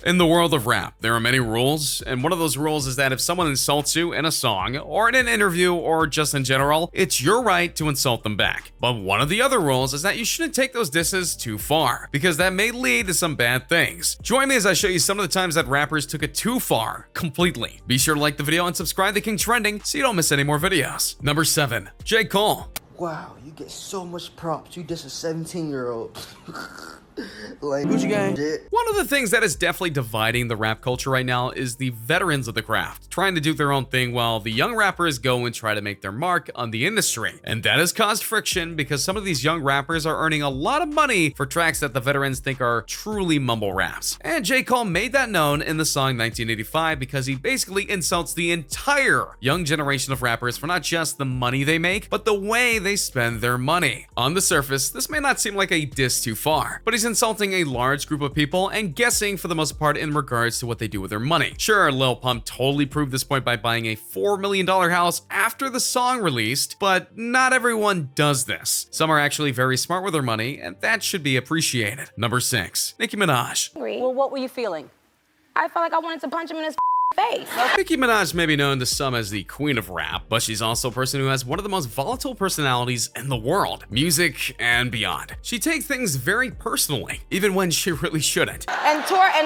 In the world of rap, there are many rules, and one of those rules is that if someone insults you in a song, or in an interview, or just in general, it's your right to insult them back. But one of the other rules is that you shouldn't take those disses too far, because that may lead to some bad things. Join me as I show you some of the times that rappers took it too far, completely. Be sure to like the video and subscribe to King Trending so you don't miss any more videos. Number 7. J. Cole. Wow, you get so much props. You diss a 17-year-old. Like, Gucci gang. One of the things that is definitely dividing the rap culture right now is the veterans of the craft, trying to do their own thing while the young rappers go and try to make their mark on the industry. And that has caused friction because some of these young rappers are earning a lot of money for tracks that the veterans think are truly mumble raps. And J. Cole made that known in the song 1985 because he basically insults the entire young generation of rappers for not just the money they make, but the way they spend their money. On the surface, this may not seem like a diss too far, but he's insulting a large group of people and guessing for the most part in regards to what they do with their money. Sure, Lil Pump totally proved this point by buying a $4 million house after the song released, but not everyone does this. Some are actually very smart with their money, and that should be appreciated. Number 6. Nicki Minaj. Well, what were you feeling? I felt like I wanted to punch him in his face. Nicki Minaj may be known to some as the queen of rap, but she's also a person who has one of the most volatile personalities in the world, music and beyond. She takes things very personally, even when she really shouldn't. And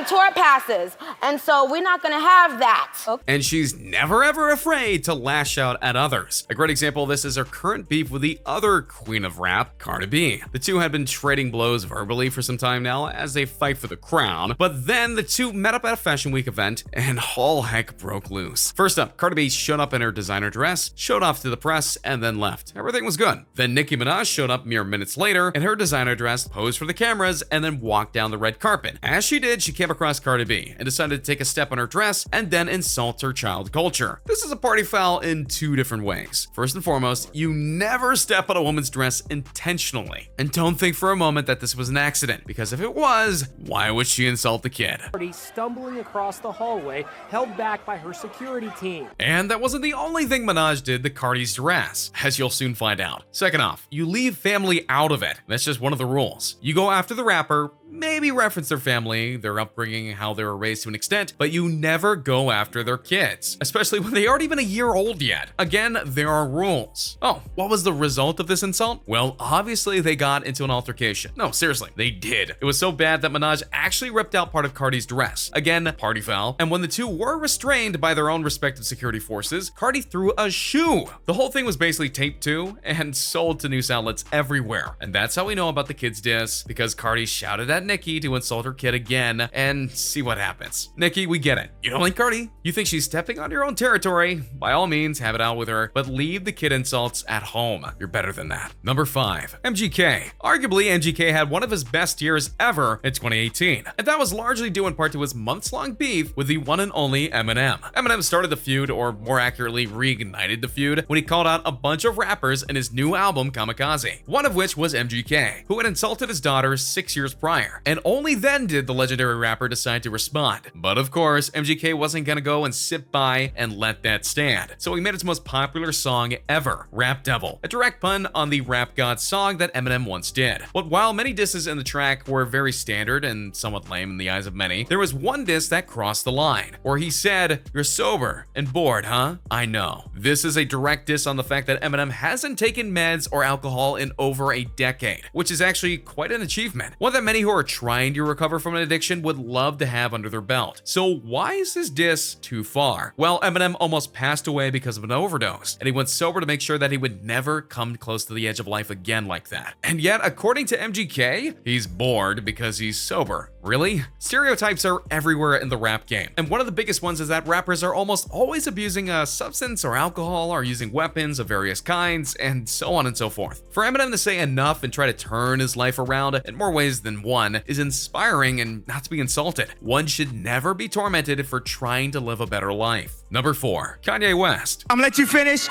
tour passes, and so we're not gonna have that. Okay. And she's never ever afraid to lash out at others. A great example of this is her current beef with the other queen of rap, Cardi B. The two had been trading blows verbally for some time now as they fight for the crown, but then the two met up at a Fashion Week event and all heck broke loose. First up, Cardi B showed up in her designer dress, showed off to the press, and then left. Everything was good. Then Nicki Minaj showed up mere minutes later in her designer dress, posed for the cameras, and then walked down the red carpet. As she did, she came across Cardi B and decided to take a step on her dress and then insult her child culture. This is a party foul in two different ways. First and foremost, you never step on a woman's dress intentionally. And don't think for a moment that this was an accident, because if it was, why would she insult the kid? Stumbling across the hallway, held back by her security team. And that wasn't the only thing Minaj did to Cardi's dress, as you'll soon find out. Second off, you leave family out of it. That's just one of the rules. You go after the rapper, maybe reference their family, their upbringing, how they were raised to an extent, but you never go after their kids, especially when they aren't even a year old yet. Again, there are rules. Oh, what was the result of this insult? Well, obviously they got into an altercation. No, seriously, they did. It was so bad that Minaj actually ripped out part of Cardi's dress. Again, party foul. And when the two were restrained by their own respective security forces, Cardi threw a shoe. The whole thing was basically taped to and sold to news outlets everywhere. And that's how we know about the kid's diss, because Cardi shouted at Nicki to insult her kid again and see what happens. Nicki, we get it. You don't like Cardi? You think she's stepping on your own territory? By all means, have it out with her, but leave the kid insults at home. You're better than that. Number 5. MGK. Arguably, MGK had one of his best years ever in 2018, and that was largely due in part to his months-long beef with the one and only Eminem. Eminem started the feud, or more accurately, reignited the feud, when he called out a bunch of rappers in his new album, Kamikaze, one of which was MGK, who had insulted his daughter 6 years prior. And only then did the legendary rapper decide to respond. But of course, MGK wasn't gonna go and sit by and let that stand. So he made his most popular song ever, Rap Devil, a direct pun on the Rap God song that Eminem once did. But while many disses in the track were very standard and somewhat lame in the eyes of many, there was one diss that crossed the line, where he said, "You're sober and bored, huh? I know." This is a direct diss on the fact that Eminem hasn't taken meds or alcohol in over a decade, which is actually quite an achievement. One that many who are trying to recover from an addiction would love to have under their belt. So why is this diss too far? Well, Eminem almost passed away because of an overdose, and he went sober to make sure that he would never come close to the edge of life again like that. And yet, according to MGK, he's bored because he's sober. Really? Stereotypes are everywhere in the rap game, and one of the biggest ones is that rappers are almost always abusing a substance or alcohol, or using weapons of various kinds, and so on and so forth. For Eminem to say enough and try to turn his life around in more ways than one is inspiring and not to be insulted. One should never be tormented for trying to live a better life. Number 4. Kanye West. I'm gonna let you finish,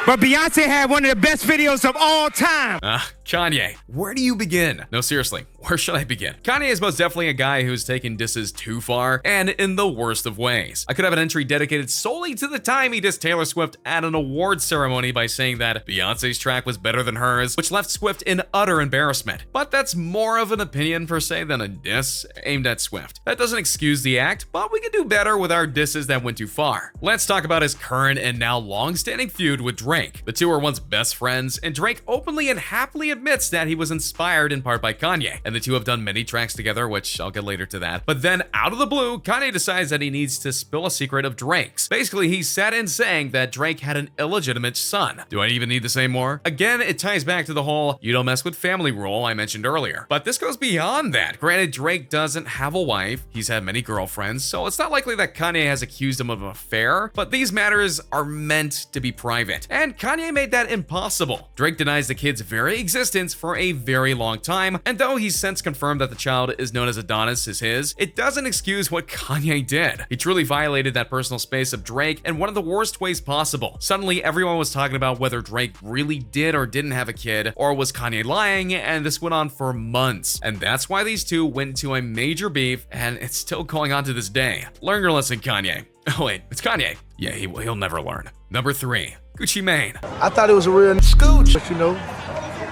but Beyonce had one of the best videos of all time. Kanye, where do you begin? No, seriously, where should I begin? Kanye is most definitely a guy who's taken disses too far, and in the worst of ways. I could have an entry dedicated solely to the time he dissed Taylor Swift at an awards ceremony by saying that Beyonce's track was better than hers, which left Swift in utter embarrassment. But that's more of an opinion for say than a diss aimed at Swift. That doesn't excuse the act, but we can do better with our disses that went too far. Let's talk about his current and now long-standing feud with Drake. The two were once best friends, and Drake openly and happily admits that he was inspired in part by Kanye, and the two have done many tracks together, which I'll get later to that. But then, out of the blue, Kanye decides that he needs to spill a secret of Drake's. Basically, he sat in saying that Drake had an illegitimate son. Do I even need to say more? Again, it ties back to the whole "you don't mess with family" rule I mentioned earlier. But this goes beyond that. Granted, Drake doesn't have a wife, he's had many girlfriends, so it's not likely that Kanye has accused him of an affair, but these matters are meant to be private. And Kanye made that impossible. Drake denies the kid's very existence for a very long time, and though he's since confirmed that the child is known as Adonis is his, it doesn't excuse what Kanye did. He truly violated that personal space of Drake in one of the worst ways possible. Suddenly, everyone was talking about whether Drake really did or didn't have a kid, or was Kanye lying, and this went on for months. And that's why these two went into a major beef, and it's still going on to this day. Learn your lesson, Kanye. Oh wait, it's Kanye. Yeah, he'll never learn. Number 3, Gucci Mane. I thought it was a real scooch, but you know,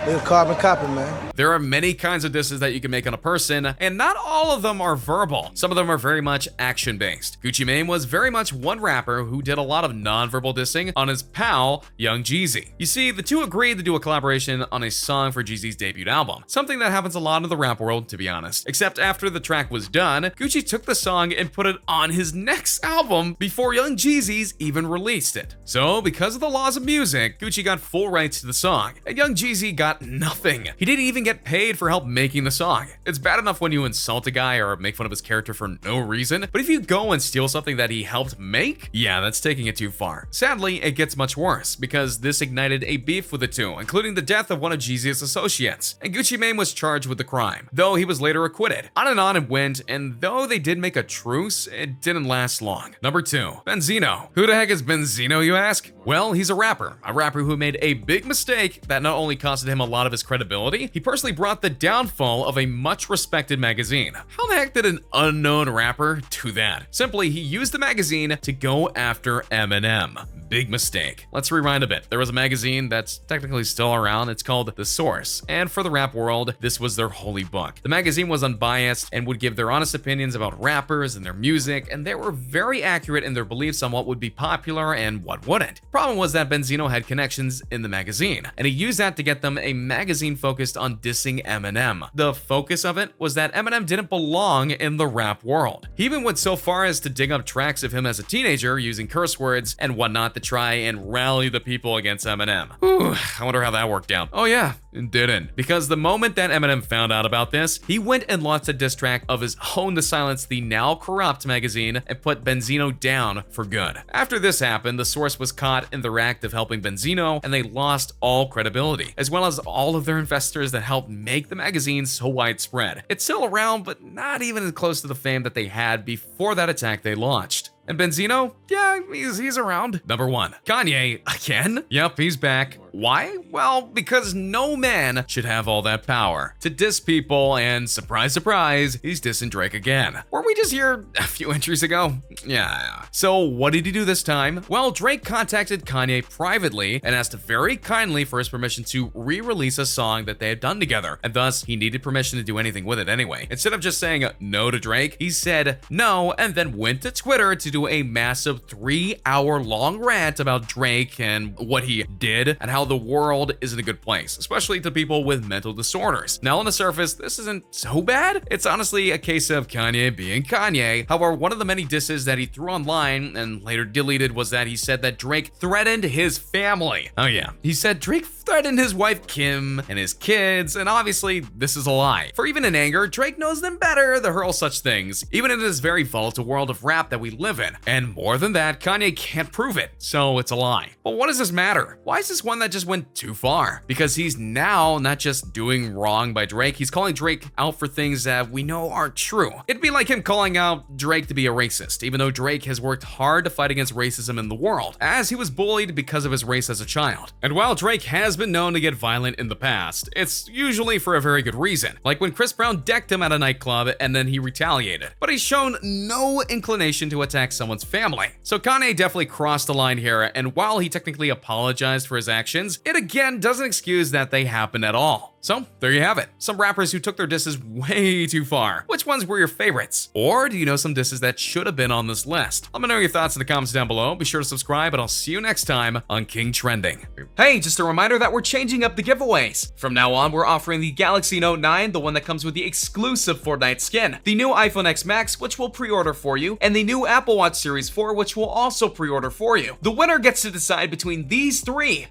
they're carbon copy, man. There are many kinds of disses that you can make on a person, and not all of them are verbal. Some of them are very much action-based. Gucci Mane was very much one rapper who did a lot of non-verbal dissing on his pal, Young Jeezy. You see, the two agreed to do a collaboration on a song for Jeezy's debut album, something that happens a lot in the rap world, to be honest. Except after the track was done, Gucci took the song and put it on his next album before Young Jeezy's even released it. So, because of the laws of music, Gucci got full rights to the song, and Young Jeezy got nothing. He didn't even get paid for help making the song. It's bad enough when you insult a guy or make fun of his character for no reason, but if you go and steal something that he helped make, yeah, that's taking it too far. Sadly, it gets much worse, because this ignited a beef with the two, including the death of one of Jeezy's associates, and Gucci Mane was charged with the crime, though he was later acquitted. On it went, and though they did make a truce, it didn't last long. Number 2, Benzino. Who the heck is Benzino, you ask? Well, he's a rapper who made a big mistake that not only costed him a lot of his credibility, he personally brought the downfall of a much respected magazine. How the heck did an unknown rapper do that? Simply, he used the magazine to go after Eminem. Big mistake. Let's rewind a bit. There was a magazine that's technically still around. It's called The Source, and for the rap world, this was their holy book. The magazine was unbiased and would give their honest opinions about rappers and their music, and they were very accurate in their beliefs on what would be popular and what wouldn't. Problem was that Benzino had connections in the magazine, and he used that to get them a magazine focused on dissing Eminem. The focus of it was that Eminem didn't belong in the rap world. He even went so far as to dig up tracks of him as a teenager using curse words and whatnot to try and rally the people against Eminem. Whew, I wonder how that worked out. Oh yeah, it didn't. Because the moment that Eminem found out about this, he went and launched a diss track of his own to silence the now corrupt magazine and put Benzino down for good. After this happened, The Source was caught in the act of helping Benzino, and they lost all credibility, as well as all of their investors that helped make the magazine so widespread. It's still around, but not even as close to the fame that they had before that attack they launched. And Benzino? Yeah, he's around. Number 1, Kanye again? Yep, he's back. Why? Well, because no man should have all that power to diss people, and surprise, surprise, he's dissing Drake again. Weren't we just here a few entries ago? Yeah. So what did he do this time? Well, Drake contacted Kanye privately and asked very kindly for his permission to re-release a song that they had done together, and thus he needed permission to do anything with it anyway. Instead of just saying no to Drake, he said no and then went to Twitter to do a massive 3-hour-long rant about Drake and what he did and how the world isn't a good place, especially to people with mental disorders. Now, on the surface, this isn't so bad. It's honestly a case of Kanye being Kanye. However, one of the many disses that he threw online and later deleted was that he said that Drake threatened his family. Oh yeah, he said Drake threatened his wife Kim and his kids, and obviously this is a lie. For even in anger, Drake knows them better to hurl such things, even in this very volatile world of rap that we live in. And more than that, Kanye can't prove it, so it's a lie. But what does this matter? Why is this one that just went too far? Because he's now not just doing wrong by Drake, he's calling Drake out for things that we know aren't true. It'd be like him calling out Drake to be a racist, even though Drake has worked hard to fight against racism in the world, as he was bullied because of his race as a child. And while Drake has been known to get violent in the past, it's usually for a very good reason, like when Chris Brown decked him at a nightclub and then he retaliated. But he's shown no inclination to attack someone's family. So Kanye definitely crossed the line here, and while he technically apologized for his actions, it again doesn't excuse that they happened at all. So, there you have it. Some rappers who took their disses way too far. Which ones were your favorites? Or do you know some disses that should have been on this list? Let me know your thoughts in the comments down below. Be sure to subscribe, and I'll see you next time on King Trending. Hey, just a reminder that we're changing up the giveaways. From now on, we're offering the Galaxy Note 9, the one that comes with the exclusive Fortnite skin, the new iPhone X Max, which we'll pre-order for you, and the new Apple Watch Series 4, which we'll also pre-order for you. The winner gets to decide between these three.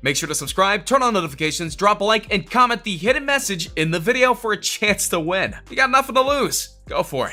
Make sure to subscribe, turn on notifications, drop a like, and comment the hidden message in the video for a chance to win. You got nothing to lose. Go for it.